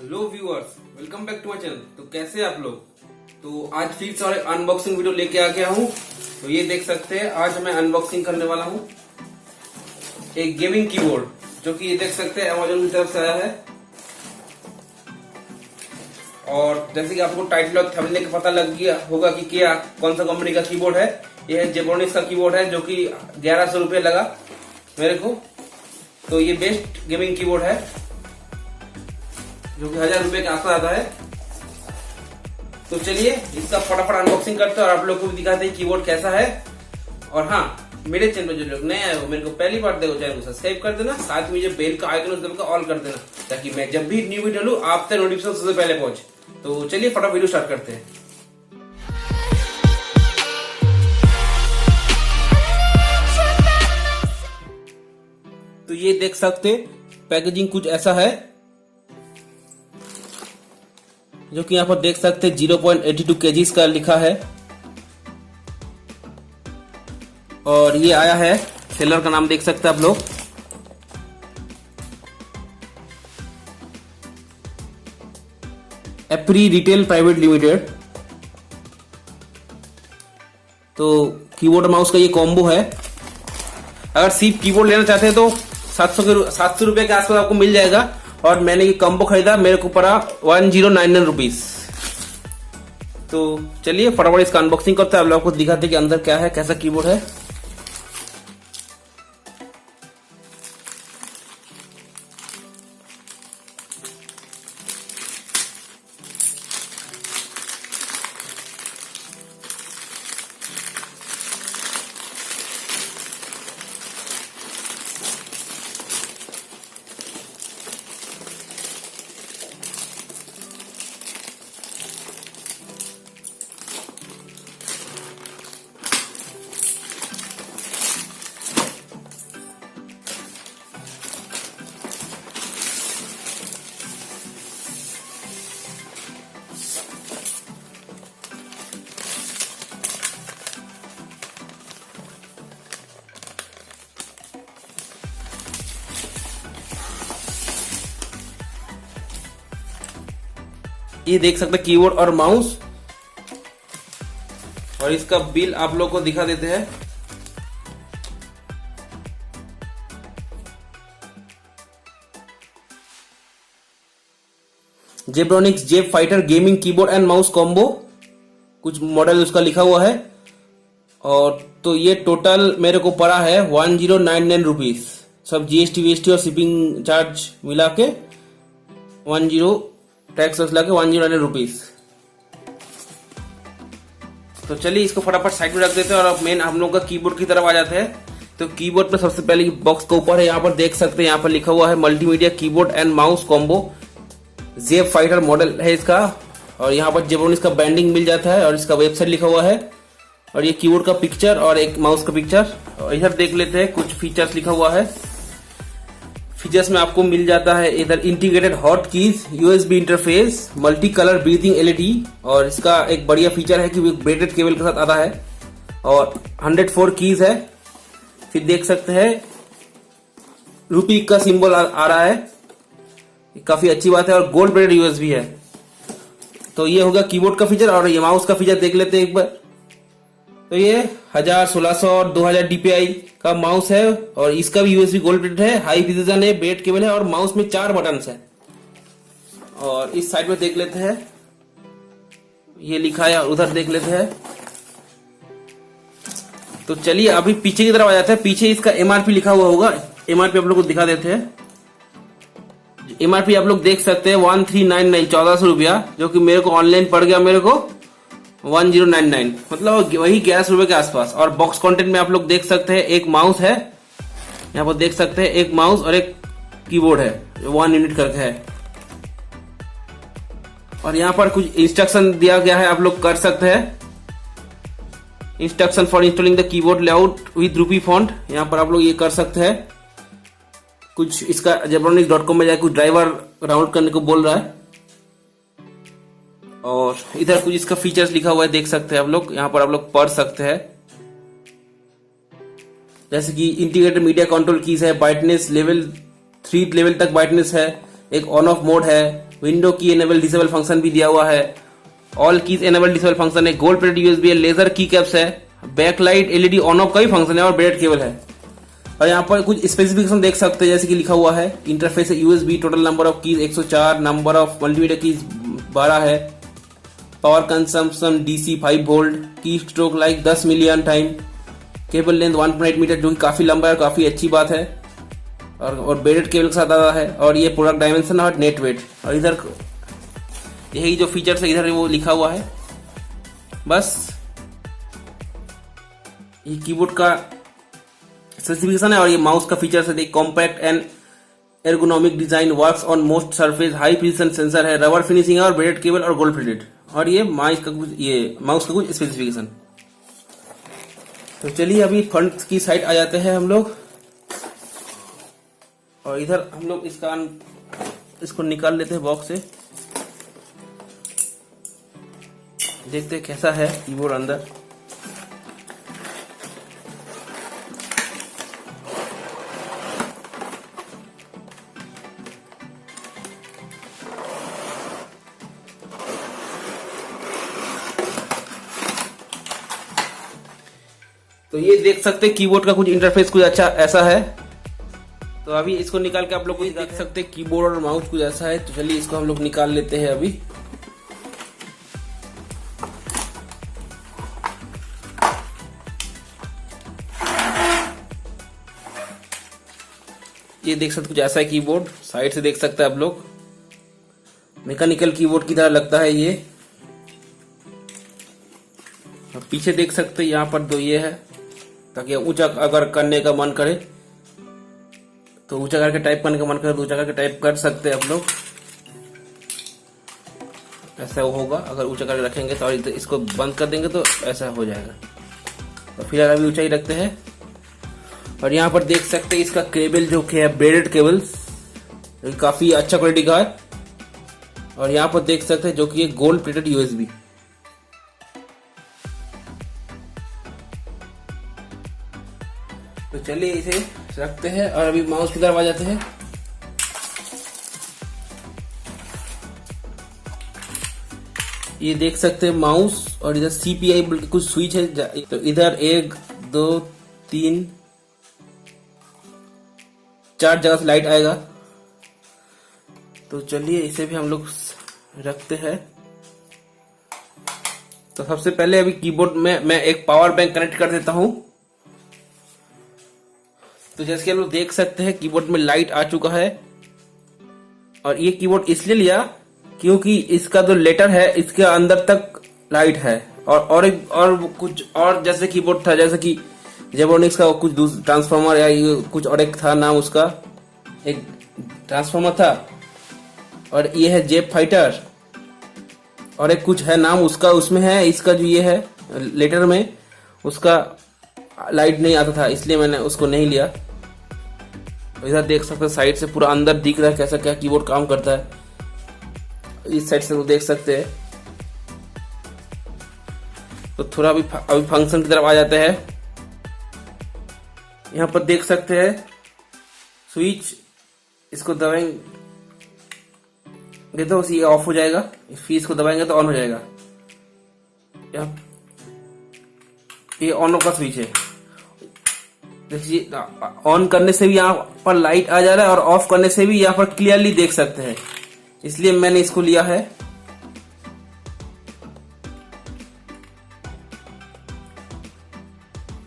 Hello viewers, welcome back to my channel. तो कैसे आप लोग? तो आज फिर से एक अनबॉक्सिंग वीडियो लेके आ गया हूँ। तो ये देख सकते हैं, आज मैं अनबॉक्सिंग करने वाला हूँ एक गेमिंग कीबोर्ड, जो कि ये देख सकते हैं अमेजोन की तरफ से आया है। और जैसे कि आपको टाइटल और थंबनेल का पता लग गया होगा कि क्या कौन सा कंपनी का कीबोर्ड है। यह है जेब्रोनिक्स का कीबोर्ड है, जो कि 1100 रुपये लगा मेरे को। तो ये बेस्ट गेमिंग कीबोर्ड है, जो कि 1000 रुपये के आसपास आता है। तो चलिए इसका फटाफट अनबॉक्सिंग करते हैं और आप लोग को भी दिखाते हैं कीबोर्ड कैसा है। और हाँ, मेरे चैनल पर जो लोग नए आए हो, मेरे को पहली बार देखो, चैनल को सब्सक्राइब कर देना, साथ में जो बेल का आइकन उस दबाकर ऑल कर देना, ताकि मैं जब भी न्यू वीडियो डालूं आप तक नोटिफिकेशन सबसे पहले पहुंचे। तो चलिए फटाफट वीडियो स्टार्ट करते हैं। तो ये देख सकते पैकेजिंग कुछ ऐसा है, जो कि यहाँ पर देख सकते 0.82 kg का लिखा है। और ये आया है, सेलर का नाम देख सकते हैं आप लोग, एप्री रिटेल प्राइवेट लिमिटेड। तो कीबोर्ड माउस का ये कॉम्बो है। अगर सिर्फ कीबोर्ड लेना चाहते हैं तो 700 रुपए के आसपास आपको मिल जाएगा। और मैंने ये कॉम्बो खरीदा, मेरे को पड़ा 1099 रुपीज। तो चलिए फटाफट इसका अनबॉक्सिंग करते हैं, आप लोगों को दिखाते हैं कि अंदर क्या है, कैसा कीबोर्ड है। ये देख सकते कीबोर्ड और माउस, और इसका बिल आप लोग को दिखा देते हैं। जेब्रोनिक्स जेब fighter gaming keyboard and mouse combo, कुछ मॉडल उसका लिखा हुआ है। और तो ये टोटल मेरे को पड़ा है 1099 रुपीज, सब जीएसटी वीएसटी और शिपिंग चार्ज मिला के 10 टैक्स लगा के 1099 रुपीज। तो चलिए इसको फटाफट साइड में रख देते हैं और अब मेन हम लोग का कीबोर्ड की तरफ आ जाते हैं। तो कीबोर्ड पे सबसे पहले बॉक्स के ऊपर है, यहाँ पर देख सकते हैं, यहाँ पर लिखा हुआ है multimedia keyboard and mouse combo, जेब फाइटर मॉडल है इसका। और यहाँ पर जेब्रोनिक्स का ब्रांडिंग मिल जाता है और इसका वेबसाइट लिखा हुआ है। और ये कीबोर्ड का पिक्चर और एक माउस का पिक्चर। और इधर देख लेते हैं, कुछ फीचर्स लिखा हुआ है। फीचर्स में आपको मिल जाता है इधर integrated hot keys, USB interface, multi colour breathing LED. और इसका एक बढ़िया फीचर है कि ब्रेडेड केबल के साथ आता है। और 104 कीज है। फिर देख सकते हैं रुपी का सिंबल आ रहा है, काफी अच्छी बात है। और गोल्ड ब्रेडेड यूएसबी है। तो ये होगा कीबोर्ड का फीचर। और ये माउस का फीचर देख लेते हैं एक बार। तो ये 1000, 1600 और 2000 DPI का माउस है। और इसका भी यूएसबी गोल्ड प्लेटेड है, हाई प्रिसिजन है, ब्रेड केबल है और माउस में 4 बटन्स है। और इस साइड में देख लेते हैं, ये लिखा है। और उधर देख लेते हैं। तो चलिए अभी पीछे की तरफ आ जाते हैं। पीछे इसका एमआरपी लिखा हुआ होगा, एमआरपी आप लोग को दिखा देते हैं। एमआरपी आप लोग देख सकते हैं 1399, 1400 रुपया, जो कि मेरे को ऑनलाइन पड़ गया मेरे को 1099, मतलब वही 1100 रुपए के आसपास। और बॉक्स कंटेंट में आप लोग देख सकते हैं, एक माउस है, यहाँ पर देख सकते हैं, एक माउस और एक कीबोर्ड है, 1 यूनिट करके है। और यहाँ पर कुछ इंस्ट्रक्शन दिया गया है, आप लोग कर सकते हैं। Instruction for installing the keyboard layout with रूपी फॉन्ट, यहाँ पर आप लोग ये कर सकते हैं। कुछ इसका जेब्रोनिक्स.com में जाकर कुछ ड्राइवर डाउनलोड करने को बोल रहा है। और इधर कुछ इसका फीचर्स लिखा हुआ है, देख सकते हैं आप लोग, यहाँ पर आप लोग पढ़ सकते हैं। जैसे कि इंटीग्रेटेड मीडिया कंट्रोल कीज है, ब्राइटनेस लेवल 3 लेवल तक ब्राइटनेस है, एक ऑन ऑफ मोड है, विंडो की एनेबल डिसेबल फंक्शन भी दिया हुआ है, all keys enable disable function है, गोल्ड प्लेटेड यूएसबी है, लेजर की कैप्स है, बैकलाइट एलईडी ऑन ऑफ का भी फंक्शन है और ब्रेडेड केबल है। और यहाँ पर कुछ स्पेसिफिकेशन देख सकते हैं, जैसे कि लिखा हुआ है इंटरफेस है USB, total number of keys 104, number of multimedia keys 12 है, power consumption DC 5 volt, keystroke like 10 million time, cable length 1.8 metre जो कि काफी लंबा है और काफी अच्छी बात है, और ब्रेडेड केबल के साथ आता है, और ये प्रोडक्ट डायमेंशन और नेट वेट, और इधर यही जो फीचर्स है इधर वो लिखा हुआ है। बस ये कीबोर्ड का स्पेसिफिकेशन है और ये माउस का फीचर्स है। देख, compact and ergonomic design, works on most surface, high precision sensor है, रबर फिनिशिंग है और ब्रेडेड केबल और गोल्ड प्लेटेड। और ये माउस का कुछ स्पेसिफिकेशन। तो चलिए अभी फ्रंट की साइड आ जाते हैं हम लोग, और इधर हम लोग इसको निकाल लेते हैं बॉक्स से, देखते हैं कैसा है कीबोर्ड अंदर। तो ये देख सकते हैं कीबोर्ड का कुछ इंटरफेस कुछ अच्छा ऐसा है। तो अभी इसको निकाल के आप लोग कुछ देख सकते हैं कीबोर्ड और माउस कुछ ऐसा है। तो चलिए इसको हम लोग निकाल लेते हैं अभी। ये देख सकते कुछ ऐसा है कीबोर्ड, साइड से देख सकते हैं आप लोग, मैकेनिकल कीबोर्ड की तरह लगता है ये। और पीछे देख सकते हैं यहाँ पर दो ये है, ताकि ऊंचा अगर करने का मन करे तो ऊंचा करके टाइप करने का मन करे तो ऊंचा करके टाइप कर सकते हैं आप लोग। ऐसा होगा, अगर ऊंचा करके रखेंगे तो, और इसको बंद कर देंगे तो ऐसा हो जाएगा। तो फिलहाल अभी ऊंचाई रखते हैं। और यहाँ पर देख सकते हैं इसका केबल जो कि है ब्रेडेड केबल, काफी अच्छा क्वालिटी का है। और यहाँ पर देख सकते हैं जो कि गोल्ड प्लेटेड यूएसबी। तो चलिए इसे रखते हैं और अभी माउस की तरफ आ जाते हैं। ये देख सकते हैं माउस, और इधर सीपीआई बोल के कुछ स्विच है। तो इधर 1 2 3 4 जगह से लाइट आएगा। तो चलिए इसे भी हम लोग रखते हैं। तो सबसे पहले अभी कीबोर्ड में मैं एक पावर बैंक कनेक्ट कर देता हूं। तो जैसे कि आप लोग देख सकते हैं कीबोर्ड में लाइट आ चुका है। और ये कीबोर्ड इसलिए लिया क्योंकि इसका जो लेटर है इसके अंदर तक लाइट है। और कुछ और जैसे कीबोर्ड था, जैसे कि जेब्रोनिक्स का कुछ ट्रांसफार्मर या कुछ और एक था नाम, उसका एक ट्रांसफार्मर था, और ये है जेब फाइटर, और एक कुछ है नाम उसका, उसमें है इसका जो ये है लेटर में उसका लाइट नहीं आता था, इसलिए मैंने उसको नहीं लिया। तो इधर देख सकते हैं साइड से पूरा अंदर दिख रहा है कैसा क्या कीबोर्ड काम करता है। इस साइड से वो देख सकते हैं। तो थोड़ा अभी फंक्शन की तरफ आ जाते हैं। यहाँ पर देख सकते हैं स्विच, इसको दबाएंगे तो ये ऑफ हो जाएगा, फिर इसको दबाएंगे तो ऑन हो जाएगा। ये ऑन ऑफ का स्विच है। देखिए ऑन करने से भी यहाँ पर लाइट आ जा रहा है और ऑफ करने से भी यहाँ पर क्लियरली देख सकते हैं, इसलिए मैंने इसको लिया है।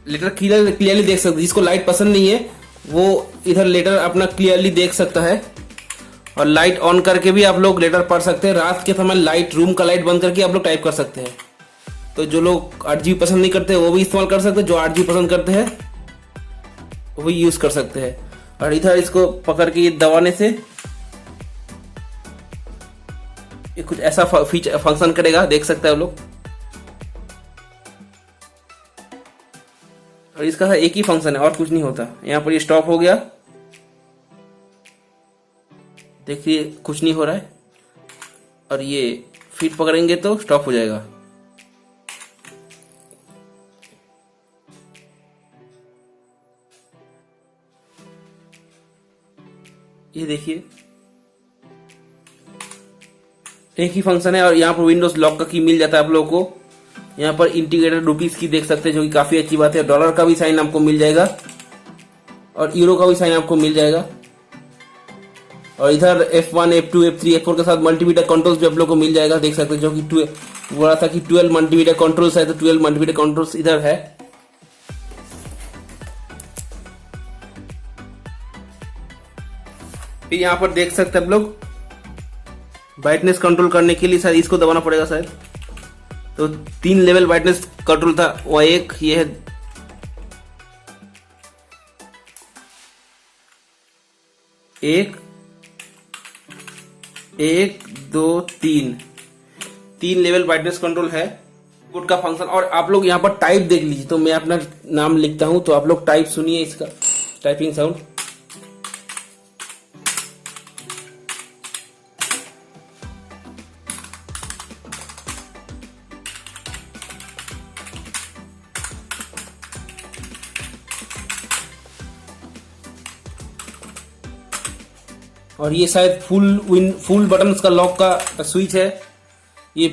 लेटर क्लियरली देख सकते हैं। जिसको लाइट पसंद नहीं है वो इधर लेटर अपना क्लियरली देख सकता है। और लाइट ऑन करके भी आप लोग लेटर पढ़ सकते हैं। रात के समय लाइट, रूम का लाइट बंद करके आप लोग टाइप कर सकते हैं। तो जो लोग 8GB पसंद नहीं करते वो भी इस्तेमाल कर सकते हैं, जो 8GB पसंद करते हैं वो भी यूज कर सकते हैं। और इधर इसको पकड़ के दबाने से ये कुछ ऐसा फंक्शन करेगा, देख सकते हैं आप लोग। और इसका एक ही फंक्शन है और कुछ नहीं होता। यहाँ पर ये स्टॉप हो गया, देखिए कुछ नहीं हो रहा है। और ये फीट पकड़ेंगे तो स्टॉप हो जाएगा। ये देखिए एक ही फंक्शन है। और यहाँ पर विंडोज लॉक का की मिल जाता है आप लोगों को। यहाँ पर इंटीग्रेटेड रुपीस की देख सकते हैं, जो कि काफी अच्छी बात है। डॉलर का भी साइन आपको मिल जाएगा और यूरो का भी साइन आपको मिल जाएगा। और इधर F1, F2, F3, F4 के साथ मल्टीमीडिया कंट्रोल्स भी आप लोग को मिल जाएगा, देख सकते हैं। जो कि बोला था कि 12 मल्टीमीडिया कंट्रोल्स है, तो 12 मल्टीमीडिया कंट्रोल्स इधर है। फिर यहाँ पर देख सकते हैं आप लोग ब्राइटनेस कंट्रोल करने के लिए शायद इसको दबाना पड़ेगा शायद। तो 3 लेवल ब्राइटनेस कंट्रोल था, वह एक ये है। एक 2 3 लेवल ब्राइटनेस कंट्रोल है कीबोर्ड का फंक्शन। और आप लोग यहाँ पर टाइप देख लीजिए। तो मैं अपना नाम लिखता हूं, तो आप लोग टाइप सुनिए इसका टाइपिंग साउंड। और ये शायद फुल बटन का लॉक का स्विच है। ये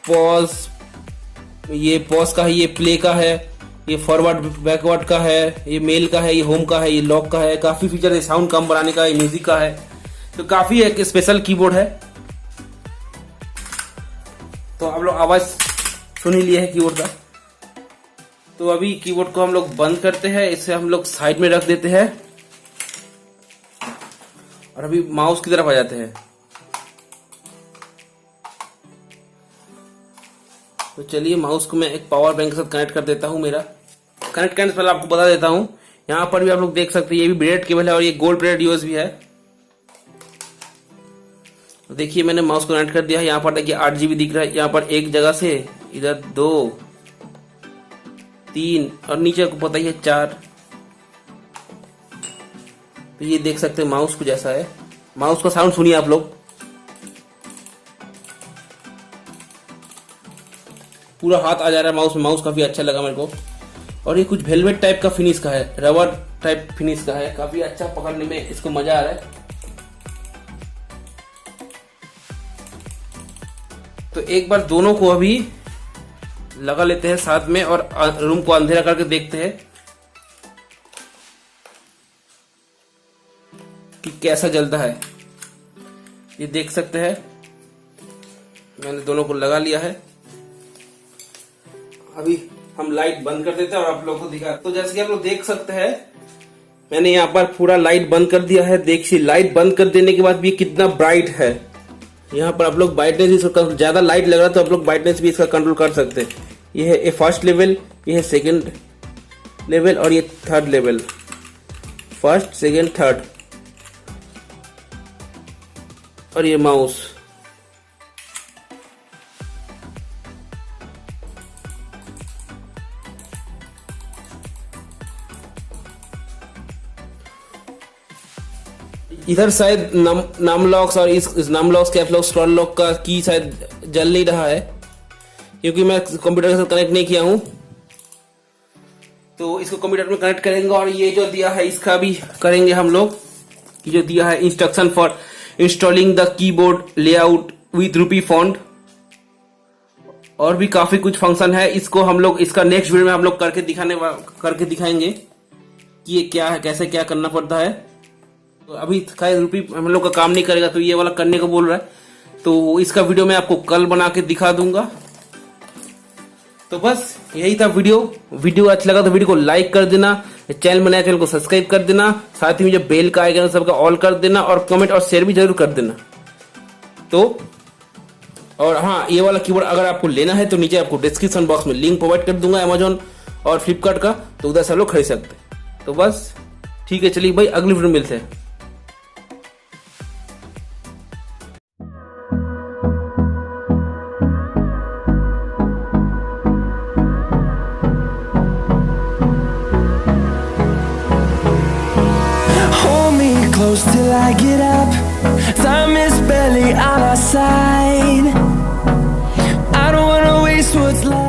पॉज का है, ये प्ले का है, ये फॉरवर्ड बैकवर्ड का है, ये मेल का है, ये होम का है, ये लॉक का है। काफी फीचर है, साउंड कम बढ़ाने का, ये म्यूजिक का है। तो काफी एक स्पेशल कीबोर्ड है। तो आप लोग आवाज सुन ही लिए है कीबोर्ड का। तो अभी कीबोर्ड को हम लोग बंद करते हैं, इसे हम लोग साइड में रख देते हैं और अभी माउस की तरफ आ जाते हैं। तो चलिए माउस को मैं एक पावर बैंक के साथ कनेक्ट कर देता हूं। मेरा कनेक्ट करने से पहले आपको बता देता हूं, यहां पर भी आप लोग देख सकते हैं, ये भी ब्रेड केबल है और ये गोल्ड ब्रेड यूएसबी है। तो देखिए मैंने माउस को कनेक्ट कर दिया है। यहाँ पर देखिए 8GB दिख रहा है। यहाँ पर एक जगह से इधर 2 3 और नीचे को पता ही है 4। तो ये देख सकते हैं माउस को जैसा है। माउस का साउंड सुनिए आप लोग। पूरा हाथ आ जा रहा है माउस में। माउस काफी अच्छा लगा मेरे को। और ये कुछ वेलवेट टाइप का फिनिश का है, रबर टाइप फिनिश का है। काफी अच्छा पकड़ने में इसको मजा आ रहा है। तो एक बार दोनों को अभी लगा लेते हैं साथ में और रूम को अंधेरा करके देखते हैं कि कैसा जलता है। ये देख सकते हैं मैंने दोनों को लगा लिया है। अभी हम लाइट बंद कर देते हैं और आप लोगों को दिखा। तो जैसे कि आप लोग देख सकते हैं मैंने यहाँ पर पूरा लाइट बंद कर दिया है। देखिए लाइट बंद कर देने के बाद भी कितना ब्राइट है। यहाँ पर आप लोग ब्राइटनेस इसका ज्यादा लाइट लग रहा है तो आप लोग ब्राइटनेस भी इसका कंट्रोल कर सकते हैं। ये है फर्स्ट लेवल, ये है सेकंड लेवल और ये third level. First second third. और ये माउस। इधर शायद नाम लॉक्स और इस नाम लॉक्स के आप लोग स्क्रॉल लॉक का की शायद जल नहीं रहा है क्योंकि मैं कंप्यूटर के साथ कनेक्ट नहीं किया हूं। तो इसको कंप्यूटर में कनेक्ट करेंगे और ये जो दिया है इसका भी करेंगे हम लोग। जो दिया है instruction for installing the keyboard layout with रूपी फॉन्ट, और भी काफी कुछ फंक्शन है। इसको हम लोग इसका नेक्स्ट वीडियो में हम लोग करके दिखाएंगे कि ये क्या है, कैसे क्या करना पड़ता है। तो अभी शायद रूपी हम लोग का काम नहीं करेगा तो ये वाला करने को बोल रहा है। तो इसका वीडियो मैं आपको कल बना के दिखा दूंगा। तो बस यही था वीडियो अच्छा लगा तो वीडियो को लाइक कर देना, चैनल बनाया चैनल को सब्सक्राइब कर देना, साथ ही में जो बेल का आइकन है सबका ऑल कर देना और कमेंट और शेयर भी जरूर कर देना। तो और हाँ, ये वाला कीबोर्ड अगर आपको लेना है तो नीचे आपको डिस्क्रिप्शन बॉक्स में लिंक प्रोवाइड कर दूंगा अमेजोन और फ्लिपकार्ट का, तो उधर से आप लोग खरीद सकते हैं। तो बस ठीक है, चलिए भाई अगली वीडियो मिलते हैं। Close till I get up. Time is barely on our side. I don't wanna waste what's left.